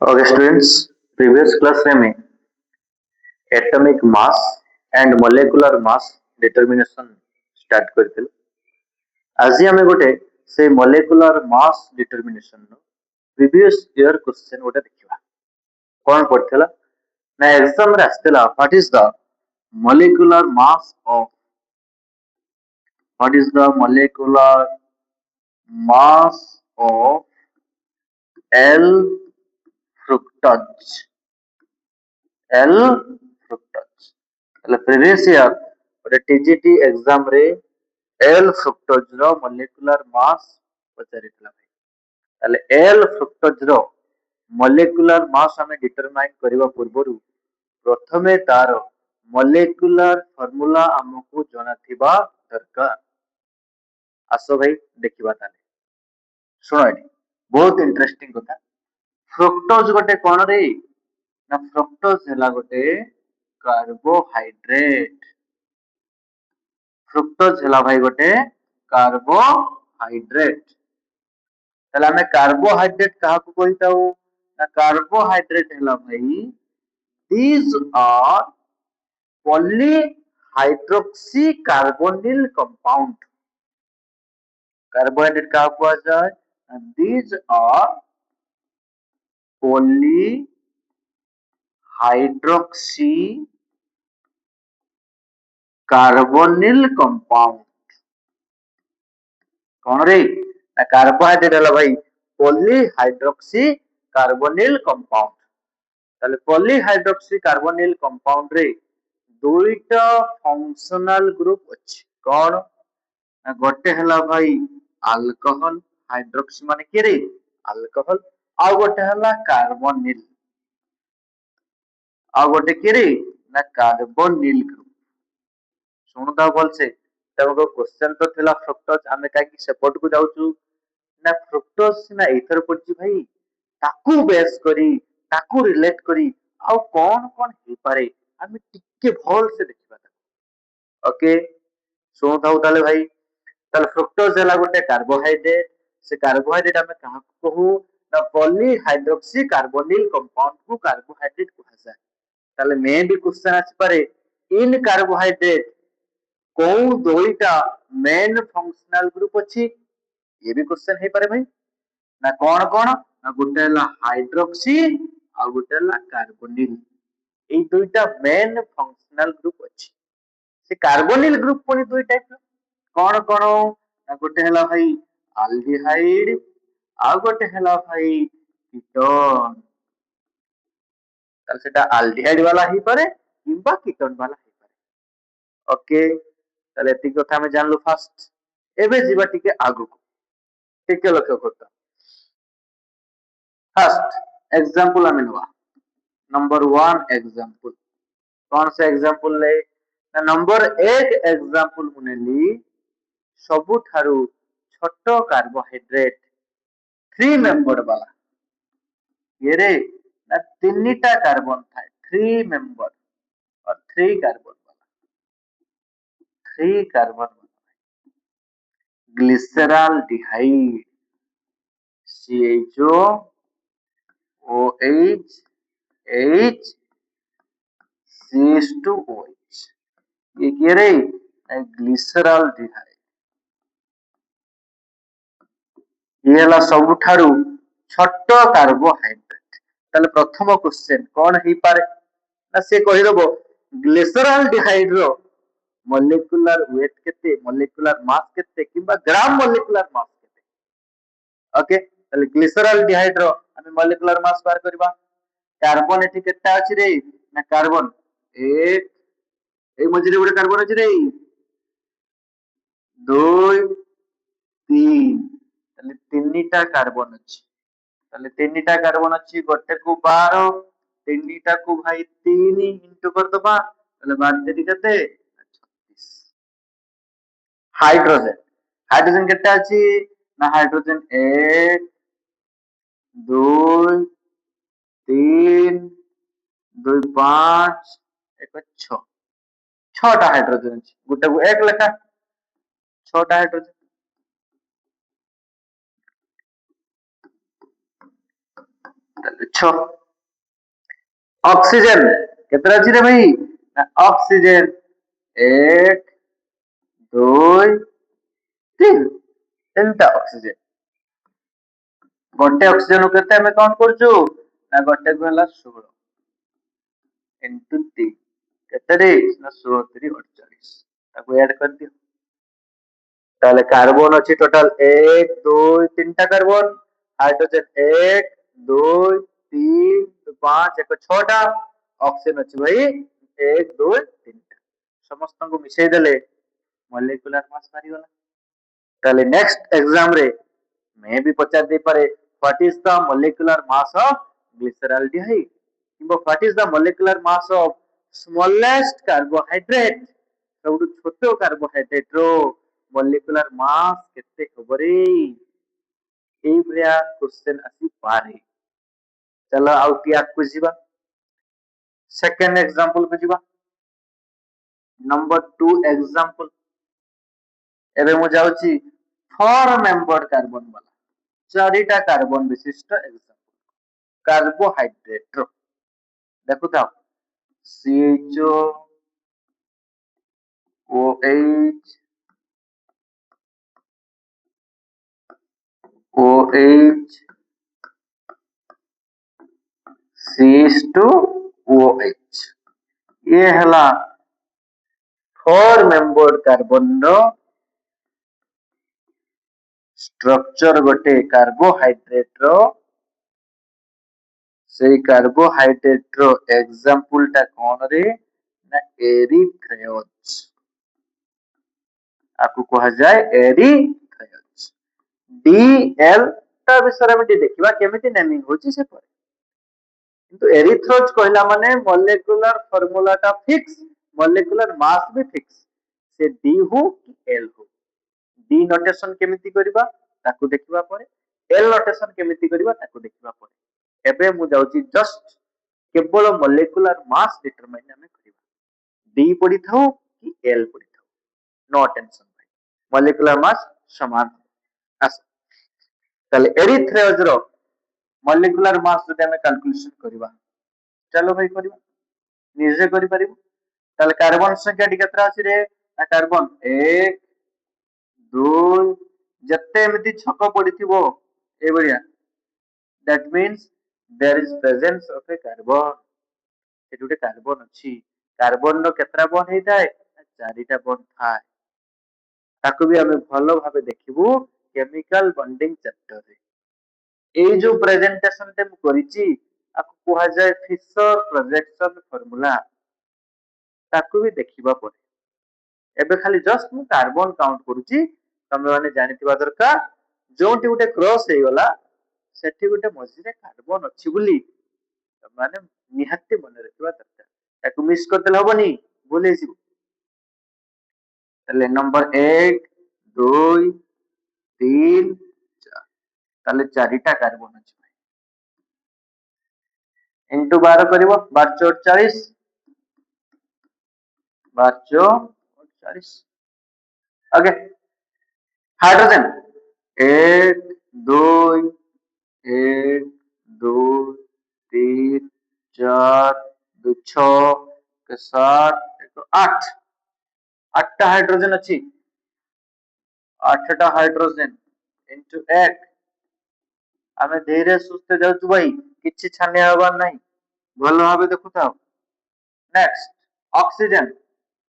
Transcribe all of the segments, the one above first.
Okay students, previous class रे में atomic mass and molecular mass determination start करथिलु। आज हमें गोटे से मॉलिक्यूलर मास डिटरमिनेशन नो प्रीवियस ईयर क्वेश्चन गोटे देखिबा। कोन पड़थिला ना एग्जाम रे आस्थिला what is the molecular mass of what is the molecular mass of L fructose L fructose એટલે previous year ଗୋଟେ TGT exam ରେ L fructose ର molecular mass ପଚାରିଥିଲା ଭାଇ। ତାହେଲେ L fructose ର molecular mass ଆମେ determine କରିବା ପୂର୍ବରୁ ପ୍ରଥମେ ତାର molecular formula ଆମକୁ ଜଣାଥିବା ଦରକାର। ଆସ ଭାଇ ଦେଖିବା ତାହେଲେ। ଶୁଣ ଏଠି ବହୁତ ଇଣ୍ଟରେଷ୍ଟିଂ କଥା। fructose ଗୋଟେ କଣ ରେ? ନା fructose ହେଲା ଗୋଟେ कार्बोहाइड्रेट। फ्रुक्टोज है भाई गोटे कार्बोहाइड्रेट। ताले हमें कार्बोहाइड्रेट कहा कही थाउ ना कार्बोहाइड्रेट है भाई these are polyhydroxy carbonyl compound. Carbohydrate कहा कहा जाए these are polyhydroxy carbonyl compound. कौन रे ना कार्बोहाइड्रेट है भाई पॉलीहाइड्रोक्सी कार्बोनिल कंपाउंड। ताले पॉलीहाइड्रोक्सी कार्बोनिल कंपाउंड रे दुईटा फंक्शनल ग्रुप अछि। कौन ना गोटे हला भाई अल्कोहल हाइड्रोक्सी माने के रे अल्कोहल आ गोटे हला कार्बोनिल आ गोटे के रे ना कार्बोनिल ग्रुप। सुनता बोल से तब क्वेश्चन तो थिला फ्रुक्टोज हमें काई सेपट को जाउछु ना फ्रुक्टोज ना एथर पड़छि भाई ताकू बेस करी ताकू रिलेट करी आ कौन कौन हे पारे हमें टिके भल से देखिबा। ओके सुनता ताले भाई ताले फ्रुक्टोज हला गोटे कार्बोहाइड्रेट। से कार्बोहाइड्रेट हमें कहा कहू ना पॉलीहाइड्रोक्सी कार्बोनिल कंपाउंड को कार्बोहाइड्रेट कहा जाए। ताले मे भी क्वेश्चन आछि पारे इन कार्बोहाइड्रेट कौन दुईटा मेन फंक्शनल ग्रुप अछि ये भी क्वेश्चन हे पारे भाई ना कौन कौन ना गोटे हला हाइड्रोक्सी आ गोटे हला कार्बोनिल। ए दुईटा मेन फंक्शनल ग्रुप अछि। से कार्बोनिल ग्रुप पुनी दुई टाइप कौन कौन ना गोटे हला भाई अल्डिहाइड आ गोटे हला भाई कीटोन। ताल सेटा अल्डिहाइड वाला ही पारे किंबा कीटोन वाला ही पारे। ओके ताले एति कथा हम जानलु फास्ट। एबे जीवा टिके आगु टिके लक्ष्य करता। फर्स्ट एग्जांपल हम नवा नंबर 1 एग्जांपल कौन सा एग्जांपल ले ना नंबर 1 एग्जांपल मुनेली सबुठारु छोटो कार्बोहाइड्रेट 3 मेंबर वाला ये रे ना तीनटा कार्बन था 3 मेंबर और 3 कार्बन वाला 3 carbon glyceraldehyde CHO OH H CH2OH ये क्या रे ग्लिसरॉल्डिहाइड। ये हला सबुठारु छोटो कार्बोहाइड्रेट। ताले प्रथम क्वेश्चन कौन ही पारे ना से कहि दबो ग्लिसरॉल्डिहाइड रो मॉलिक्यूलर वेट केते मॉलिक्यूलर मास केते किबा ग्राम मॉलिक्यूलर मास केते। ओके ताले ग्लिसरॉल्डिहाइड रो हम मॉलिक्यूलर मास बार करबा। कार्बन एठी केता अछि रे ना कार्बन एक ए मझिरे गोटे कार्बन अछि रे 2 3 ताले तीनटा कार्बन अछि। ताले तीनटा कार्बन अछि गोटे को 12 तीनटा को भाई 3 इंटू कर दबा ताले 12 3 केते 36। हाइड्रोजन हाइड्रोजन केते अछि ना हाइड्रोजन 1 2 3 2 5 1 6 6टा हाइड्रोजन अछि गोटे को 1 लेखा 6टा हाइड्रोजन। छ ऑक्सीजन केतरा अछि रे भाई ना ऑक्सीजन 1 2 3 तीनटा ऑक्सीजन गोटे ऑक्सीजन केते हमें काउंट करछु ना गोटे को हला 16 into 3 केते रे ना 16 3 48 ताको ऐड कर दियो ताले कार्बन अछि टोटल 1 2 3टा कार्बन हाइड्रोजन 1 2 3 5 एक 6टा ऑक्सीजन अछि भाई 1 2 3टा समस्त को मिसई देले मॉलिक्यूलर मास बारी वाला ताले नेक्स्ट एग्जाम रे मैं भी पचार दे पारे what is the molecular mass of glyceraldehyde किंबा what is the molecular mass of smallest carbohydrate सबुठु छोटो कार्बोहाइड्रेट रो मॉलिक्यूलर मास केते खबरे एई भलिया क्वेश्चन आसी पारे चलो आउ टिया को जीवा सेकंड एग्जांपल को जीवा नंबर 2 एग्जांपल एबे मु जाउची 4 मेंबर कार्बन वाला चारिटा कार्बन विशिष्ट एग्जांपल कार्बोहाइड्रेट रो देखु था CHO OH OH CH2OH ये हला 4 मेंबर कार्बन रो स्ट्रक्चर गोटे कार्बोहाइड्रेट रो से कार्बोहाइड्रेट रो एग्जांपल टा कोन रे ना एरिथ्रेओज आपको कहा जाए एरिथ्रेओज डीएल ता विषय में देखिबा केमिति नेमिंग होची से पर किंतु एरिथ्रोज कहला माने मॉलिक्यूलर फार्मूला टा फिक्स मॉलिक्यूलर मास भी फिक्स से डी हो कि एल हो डी नोटेशन केमिति करबा ताकू देखिबा परे एल नोटेशन केमिति करबा ताकू देखिबा परे एबे मु जाउची जस्ट केवल मॉलिक्यूलर मास डिटरमाइन हमें करबा डी पड़ी थाउ कि एल पड़ी थाउ नो टेंशन भाई मॉलिक्यूलर मास समान आस ताले एरिथ्रेओज रो मॉलिक्यूलर मास जदि हमें कैलकुलेशन करबा चलो भाई करबा निजे करि परिबो ताले कार्बन संख्या टी केतरा अछि रे कार्बन 1 2 जत्ते एमिति छक पडिथिबो ए बढिया that means there is presence of a carbon एटुटे कार्बन अछि कार्बन रो केतरा बॉन्ड हेताय चारिटा बॉन्ड थाय ताको भी हमें भलो भाबे देखिबो केमिकल बॉन्डिंग चैप्टर रे ए जो प्रेजेंटेशन ते मु करिछि आपको कहा जाए फिशर प्रोजेक्शन फार्मूला ताको भी देखिबा पड़े एबे खाली जस्ट मु कार्बन काउंट करूची तमे माने जानिथिबा दरकार जोंटी उटे क्रॉस हे गला सेठी उटे मझी रे कार्बन अछि बुली माने निहाती मन रखिबा दरकार ताको मिस करते हबनी भूले छी तले नंबर 1 2 3 4 तले चारिटा कार्बन अछि इनटू 12 करिवो 12 चौक 40 12 चौक 40 ओके हाइड्रोजन 1 2 1 2 3 4 2 6 के 7 8 8टा हाइड्रोजन अछि 8टा हाइड्रोजन इनटू 8 आमे धीरे सुस्ते जाउछु भाई किछि छाने हवा नहीं भलो भाबे देखुथाओ नेक्स्ट ऑक्सीजन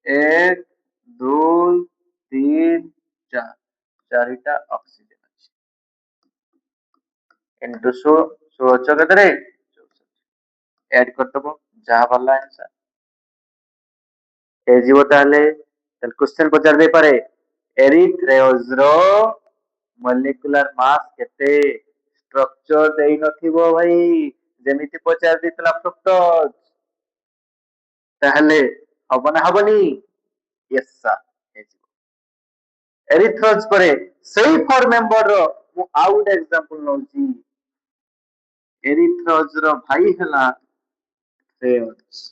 1 2 3 4 चारिटा ऑक्सीजन अछि इनटू 16 केतरे ऐड करतबो जा वाला आंसर ए जीवो ताले तल क्वेश्चन पचार दे पारे एरिथ्रेओज रो मॉलिक्यूलर मास केते स्ट्रक्चर देई नथिबो भाई जेमिति पचार दितला फ्रुक्टोज ताहले हबना हबनी यस सर ए जीवो एरिथ्रोज परे सही फॉर मेंबर रो मु आउट एग्जांपल नउची एरिथ्रोज रो भाई हला थ्रेओज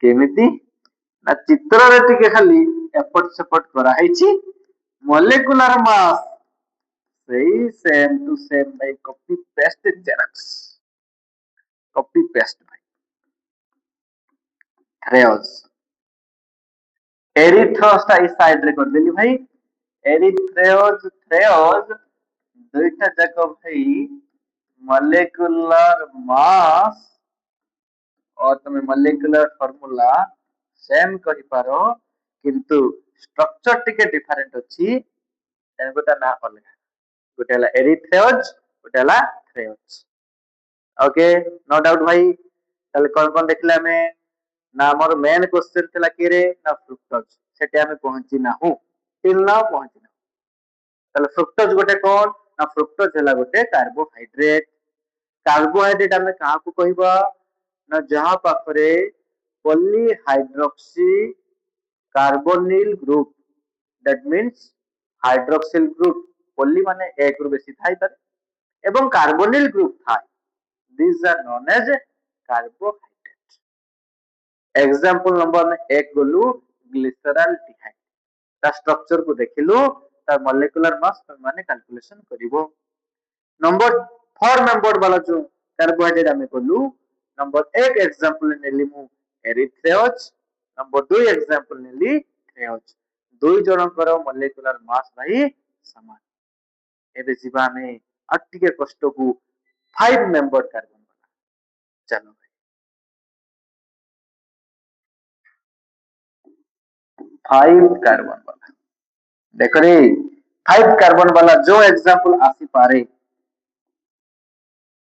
केमिति ना चित्र रे टिके खाली एपट सेपट करा हैछि मॉलिक्यूलर मास सही सेम टू सेम भाई, copy paste xerox, copy paste भाई। थ्रेओस, एरिथ्रोस टा इस साइड रे कर देली भाई। एरिथ्रेओस थ्रेओस दुईटा जाक भाई मॉलिक्यूलर मास और तुम मॉलिक्यूलर फार्मूला सेम कहि पारो, किंतु स्ट्रक्चर टिके डिफरेंट अछि, गोटा ना अलग, गोटे हला एरिथ्रेओस, गोटे हला थ्रेओस। ओके, नो डाउट भाई। ताले कोन कोन देखले हमें ना, हमर मेन क्वेश्चन थिला कि रे ना फ्रुक्टोज, सेटे हमें पहुंची ना हूं, टिल ना पहुंची ना। ताले फ्रुक्टोज गोटे कोन ना, फ्रुक्टोज हला गोटे कार्बोहाइड्रेट। कार्बोहाइड्रेट हमें कहा को कहबा ना, जहां पाखरे polyhydroxy carbonyl group, that means hydroxyl group, poly माने एक रु बेसी थाई पारे एवं कार्बोनिल ग्रुप थाई, these are known as carbohydrates। Example number में एक गलु ग्लिसरॉल्डिहाइड, ता स्ट्रक्चर को देखिलु, ता मॉलिक्यूलर मास माने कैलकुलेशन करिवो। नंबर 4 मेंबर वाला जो कार्बोहाइड्रेट हमें गलु, नंबर 1 एग्जांपल नेली मु एरिथ्रेओस, नंबर 2 एग्जांपल नेली थ्रेओस, दुई जनकर मॉलिक्यूलर मास भाई समान। एबे जीवा में अटिके कष्ट को 5 मेंबर कार्बन वाला। चलो भाई 5 कार्बन वाला देखो रे, 5 कार्बन वाला जो एग्जांपल आसी पारे,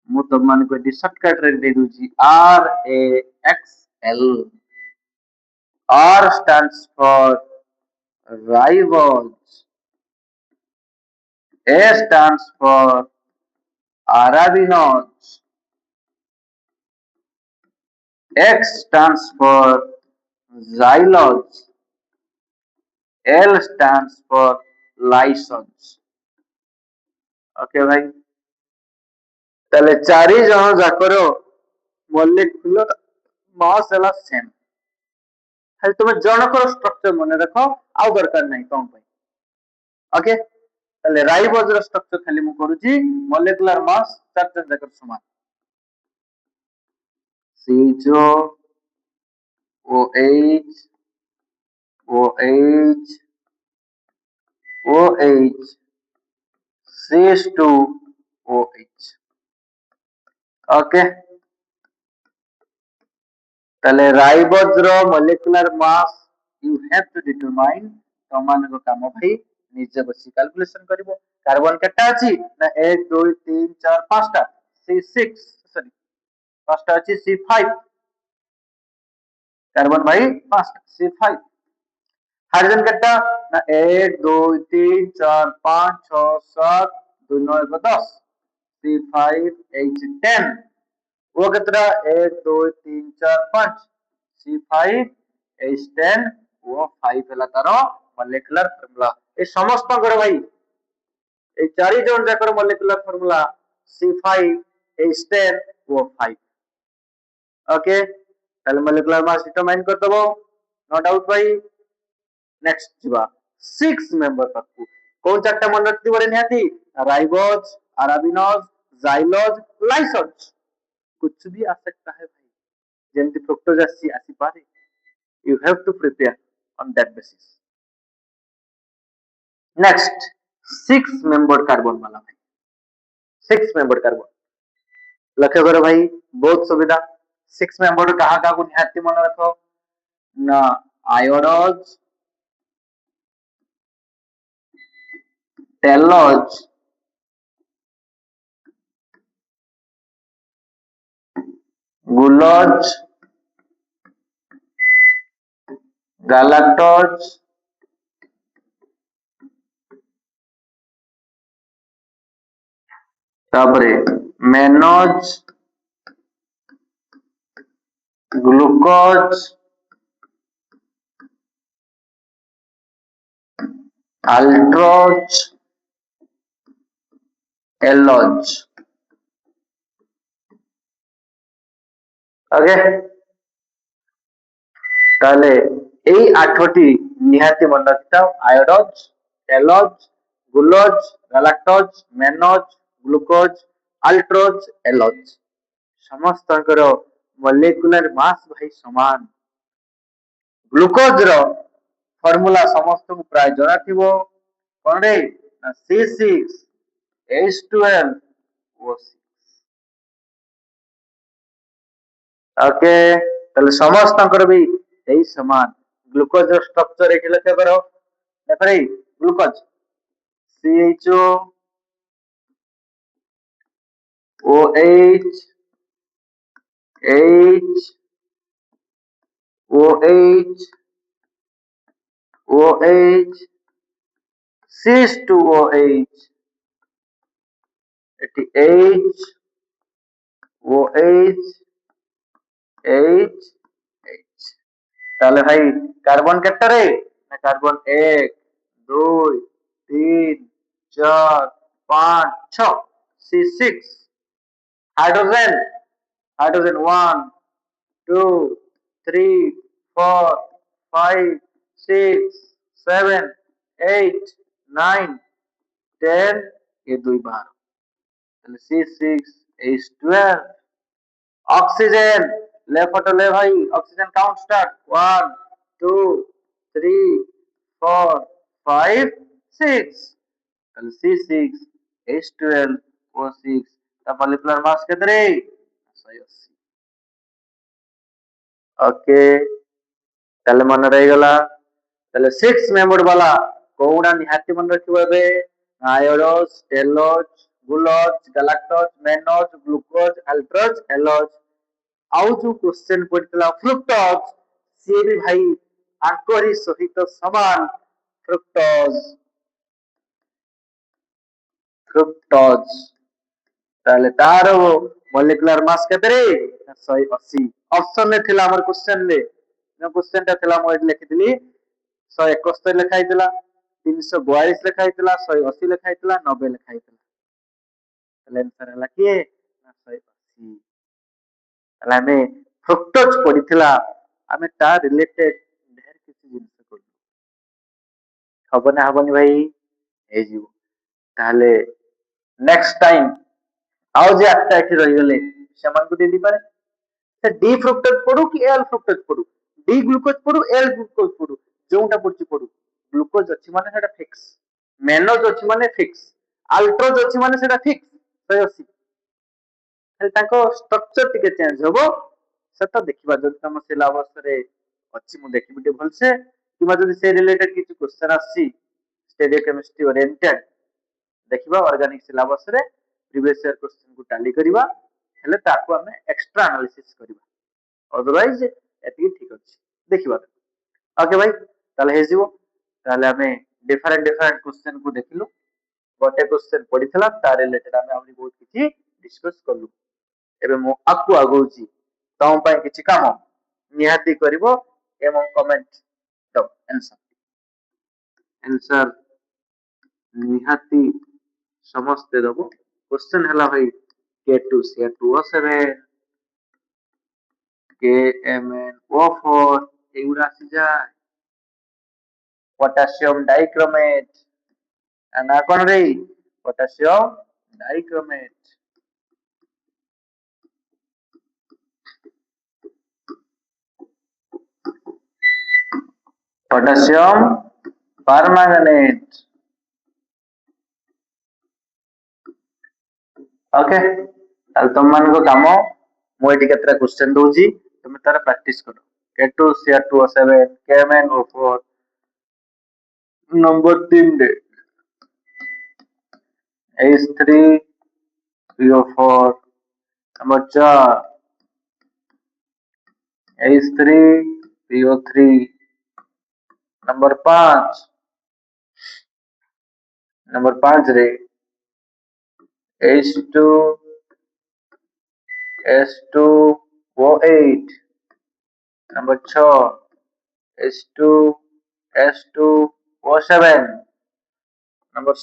मु तो मान को शॉर्टकट रे दे दूची, RAXL। R stands for ribose, A stands for arabinose, X stands for xylose, L stands for lysose। Okay भाई, ताले चारि जन जाकर मॉलिक्यूलर मास हला सेम, खाली तुम जनकर स्ट्रक्चर मन रख, आउ दरकार नहीं तुम भाई। ओके, ताले राइबोज रो स्ट्रक्चर खाली मु करूची, मॉलिक्यूलर मास चार चार जाकर समान, सीजो OH OH OH CH2OH। Okay, ताले राइबोज रो molecular mass you have to determine, तमान को काम भाई निजे बसी कैलकुलेशन करिवो। कार्बन केटा अछि ना 1 2 3 4 5 टा, C6 सॉरी 5 टा अछि, C5 कार्बन भाई 5 C5। हाइड्रोजन केटा ना 1 2 3 4 5 6 7 2 9 10, C5H10। वो कितना 1 2 3 4 5, C5H10, वो 5 हला तार मॉलिक्यूलर फार्मूला। ए समस्त कर भाई ए चारि जन जाकर मॉलिक्यूलर फार्मूला C5H10 वो 5। ओके, ताले मॉलिक्यूलर मास डिटरमाइन कर दबो, नो डाउट भाई। नेक्स्ट जीवा 6 मेंबर तक कौन चारटा मन रखती बड़े निहाती, राइबोज, अराबिनोज, जाइलोज, लाइसोज। कुछ भी आ सकता है भाई, जेमती फ्रुक्टोज आसी पारे, you have to prepare on that basis। next 6 membered carbon वाला भाई, 6 membered carbon लक्ष्य करो भाई, बहुत सुविधा। 6 membered कहा कहा को निहाती मन रखो ना, आयोडोज, टेलोज, गुलोज, galactose, तापरे मेनोज, ग्लूकोज, अल्ट्रोज, एलोज। ओके, ताले এই 8টি নিহাতি মনে রাখতাম, আয়োডোজ, টেলোজ, गुलोज, galactose, mannose, ग्लूकोज, अल्ट्रोज, एलोज समस्त मॉलिक्यूलर मास भाई समान। ग्लूकोज रो फॉर्मूला समस्त को प्राय जଣା थिबो कोन रे C6H12O6। ओके ताले समस्त भी यही समान। ग्लूकोज रो स्ट्रक्चर एक लेखे करो देखो रे glucose CHO OH H OH OH CH2OH এটি H OH H H তাহলে ভাই কার্বন কেটে রে না কার্বন 1 2 3 4 5 6 C6 हाइड्रोजन हाइड्रोजन 1 2 3 4 5 6 7 8 9 10 ये दुई बार C6H12। ऑक्सीजन ले फोटो ले भाई ऑक्सीजन काउंट स्टार्ट 1 2 3 4 5 6 C6H12O6 ତା मॉलिक्यूलर मास केते रे 180। ओके ताले मन रही गला ताले 6 मेंबर वाला कोउडा निहाती मन रखिबो एबे आयोडोज टेलोज गुलोज galactose mannose ग्लूकोज अल्ट्रोज एलोज। आउ जो क्वेश्चन पड़ता फ्रुक्टोज सी भी भाई आंकरी सहित समान फ्रुक्टोज फ्रुक्टोज ताले तार मॉलिक्यूलर मास केते रे 180। ऑप्शन ने थिला हमर क्वेश्चन ले जो क्वेश्चन ता थिला म एट लिखितली 171 लिखा हितला 342 लिखा हितला 180 लिखा हितला 90 लिखा हितला ताले आंसर हला के 180। ताले हमें फ्रुक्टोज पडिथिला हमें ता रिलेटेड ढेर किछि जिनिस कर हबना हबनी भाई ए जीव ताले नेक्स्ट टाइम आउ जे आठटा एठी रहि गले सेमान को देदी पारे से डी फ्रुक्टोज पडू कि एल फ्रुक्टोज पडू डी ग्लूकोज पडू एल ग्लूकोज पडू जोंटा पडची पडू ग्लूकोज अछि माने सेटा फिक्स मेनोज अछि माने फिक्स अल्ट्रोज अछि माने सेटा फिक्स 180 खाली ताको स्ट्रक्चर टिके चेंज होबो सेटा देखिबा जदि तम सिलेबस रे अछि मु देखिबि टे भलसे किबा जदि से रिलेटेड किछि क्वेश्चन आसी स्टेरियोकेमिस्ट्री ओरिएंटेड देखिबा ऑर्गेनिक सिलेबस रे प्रीवियस ईयर क्वेश्चन को टैली करिबा हेले ताको हमें एक्स्ट्रा एनालिसिस करिबा अदरवाइज एति ठीक अछि देखिबा। ओके भाई ताले हे जिवो ताले हमें डिफरेंट डिफरेंट क्वेश्चन को देखिलु गोटे क्वेश्चन पडिथला ता रिलेटेड हमें हमनी बहुत किछि डिस्कस करलु एबे मु आकु आगौची तम पय किछि काम निहाती करिवो एवं कमेंट दो आंसर निहाती समस्त दबो क्वेश्चन हला भाई K2CH2O7 KMnO4 एगुरा आसी जाय पोटेशियम डाइक्रोमेट ना कोन रे potassium dichromate potassium permanganate. Okay ताल तुम मान को काम मु एटी केतरा क्वेश्चन दोजी तुम तार प्रैक्टिस करो K2CH2O7 KMnO4 नंबर 3 दे H3PO4 नंबर 4 H3PO3 नंबर 5 रे H2S2O8 नंबर 6 H2S2O7 नंबर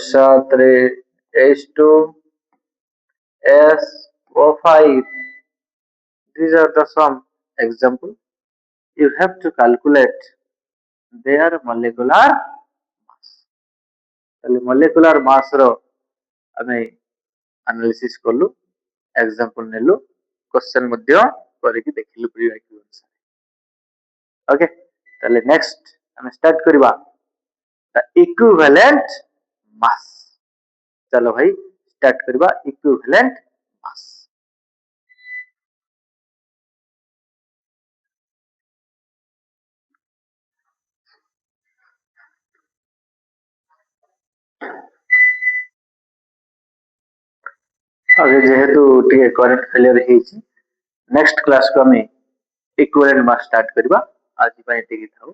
7 रे H2SO5 these are the some example you have to calculate their molecular mass. ତାହେଲେ molecular mass ର ଆମେ analysis କଲୁ, example ନେଲୁ, question ମଧ୍ୟ କରିକି ଦେଖିଲୁ pre-IQ ଅନୁସାରେ. ଓକେ, ତାହେଲେ next ଆମେ start କରିବା the equivalent mass. चलो भाई start करवा equivalent mass. अरे जेहेतु टिके करेंट फेलियर हेची नेक्स्ट क्लास को हमें equivalent mass start करवा. आज ପାଇଁ ଏତିକି ଥାଉ.